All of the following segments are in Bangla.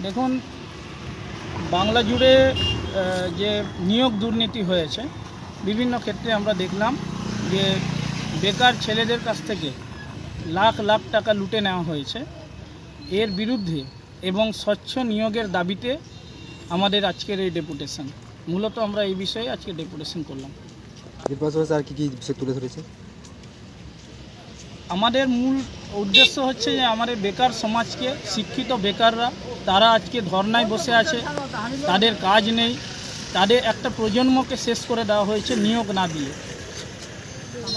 দেখুন, বাংলা জুড়ে যে নিয়োগ দুর্নীতি হয়েছে বিভিন্ন ক্ষেত্রে আমরা দেখলাম যে বেকার ছেলেদের কাছ থেকে লাখ লাখ টাকা লুটে নেওয়া হয়েছে। এর বিরুদ্ধে এবং স্বচ্ছ নিয়োগের দাবিতে আমাদের আজকের এই ডেপুটেশন। মূলত আমরা এই বিষয়ে আজকে ডেপুটেশন করলাম। এর পাশাপাশি আর কি কি বিষয় তুলে ধরেছে? আমাদের মূল উদ্দেশ্য হচ্ছে যে আমাদের বেকার সমাজকে, শিক্ষিত বেকাররা তারা আজকে ধর্নায় বসে আছে, তাদের কাজ নেই, তাদের একটা প্রজন্মকে শেষ করে দেওয়া হয়েছে নিয়োগ না দিয়ে।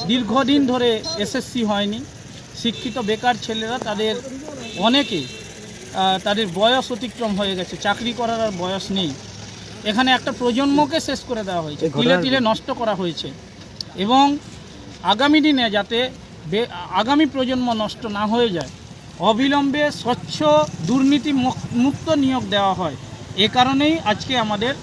দীর্ঘদিন ধরে এসএসসি হয়নি, শিক্ষিত বেকার ছেলেরা তাদের অনেকে তাদের বয়স অতিক্রম হয়ে গেছে, চাকরি করার আর বয়স নেই। এখানে একটা প্রজন্মকে শেষ করে দেওয়া হয়েছে, তিলে তিলে নষ্ট করা হয়েছে। এবং আগামী দিনে যাতে আগামী প্রজন্ম নষ্ট না হয়ে যায়, অবিলম্বে স্বচ্ছ দুর্নীতি মুক্ত নিয়োগ দেওয়া হয়। এ কারণেই আজকে আমাদের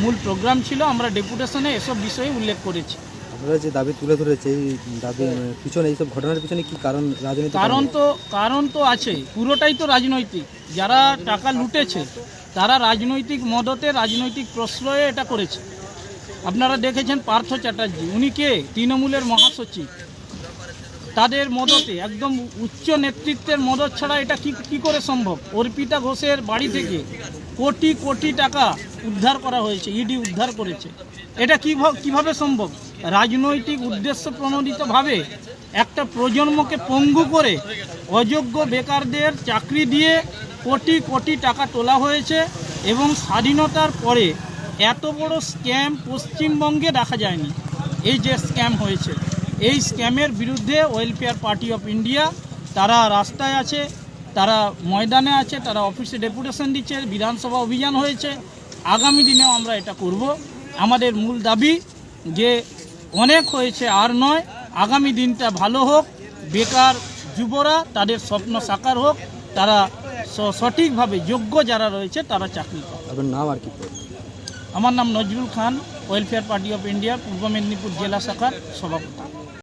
মূল প্রোগ্রাম ছিল। আমরা ডেপুটেশনে এসব বিষয়ে উল্লেখ করেছি। আপনারা যে দাবি তুলে ধরেছে, এই দাবি পিছনে, এইসব ঘটনার পিছনে কি কারণ? রাজনৈতিক কারণ তো আছে, পুরোটাই তো রাজনৈতিক। যারা টাকা লুটেছে তারা রাজনৈতিক মদতে, রাজনৈতিক প্রশ্রয়ে এটা করেছে। আপনারা দেখেছেন পার্থ চ্যাটার্জি, উনি কে? তৃণমূলের মহাসচিব। তাদের মদতে, একদম উচ্চ নেতৃত্বের মদত ছাড়া এটা কি করে সম্ভব? অর্পিতা ঘোষের বাড়ি থেকে কোটি কোটি টাকা উদ্ধার করা হয়েছে, ইডি উদ্ধার করেছে। এটা কিভাবে সম্ভব? রাজনৈতিক উদ্দেশ্য প্রণোদিতভাবে একটা প্রজন্মকে পঙ্গু করে অযোগ্য বেকারদের চাকরি দিয়ে কোটি কোটি টাকা তোলা হয়েছে। এবং স্বাধীনতার পরে এত বড় স্ক্যাম পশ্চিমবঙ্গে দেখা যায়নি। এই যে স্ক্যাম হয়েছে, এই স্ক্যামের বিরুদ্ধে ওয়েলফেয়ার পার্টি অফ ইন্ডিয়া তারা রাস্তায় আছে, তারা ময়দানে আছে, তারা অফিসে ডেপুটেশন দিচ্ছে, বিধানসভা অভিযান হয়েছে। আগামী দিনেও আমরা এটা করব। আমাদের মূল দাবি যে অনেক হয়েছে আর নয়, আগামী দিনটা ভালো হোক, বেকার যুবরা তাদের স্বপ্ন সাকার হোক, তারা সঠিকভাবে যোগ্য যারা রয়েছে তারা চাকরি পায়। আপনার নাম আর কি? আমার নাম নজরুল খান, ওয়েলফেয়ার পার্টি অফ ইন্ডিয়া পূর্ব মেদিনীপুর জেলা শাখার সভাপতি।